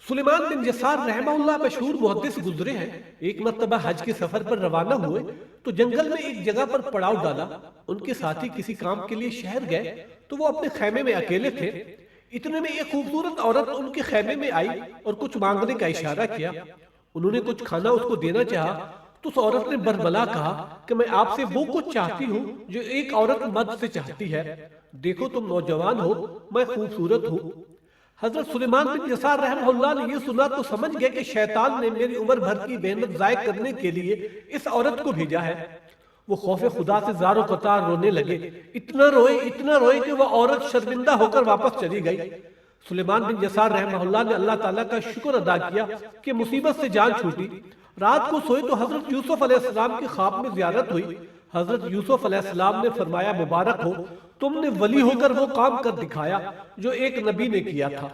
सुलेमान बिन यसार रहमहुल्लाह मशहूर मुहद्दिस गुजरे हैं। एक मर्तबा हज के सफर पर रवाना हुए तो जंगल में एक जगह पर पड़ाव डाला। उनके साथी किसी काम के लिए शहर गए तो वो अपने खेमे में अकेले थे। इतने में एक खूबसूरत औरत उनके खेमे में आई और कुछ मांगने का इशारा किया। उन्होंने कुछ खाना उसको देना चाहा तो उस औरत ने बरबला कहा कि मैं आपसे वो कुछ चाहती हूँ जो एक औरत मर्द से चाहती है। देखो तुम नौजवान हो, मैं खूबसूरत हूँ। हजरत सुलेमान बिन यसार रहमहुल्लाह ने ये सुना तो समझ गए कि शैतान ने मेरी उम्र भर की मेहनत जाय करने के लिए इस औरत को भेजा है। वो खौफे खुदा से ज़ारो कतार रोने लगे। इतना रोए कि वह औरत शर्मिंदा होकर वापस चली गई। सुलेमान बिन यसार रहमहुल्लाह ने अल्लाह ताला का शुक्र अदा किया कि मुसीबत से जान छूटी। रात को सोए तो हजरत यूसुफ अलैहिस्सलाम की ख्वाब में ज़ियारत हुई। हजरत यूसुफ अलैहिस्सलाम ने फरमाया, मुबारक हो, तुमने वली होकर वो काम कर दिखाया जो एक नबी ने किया था।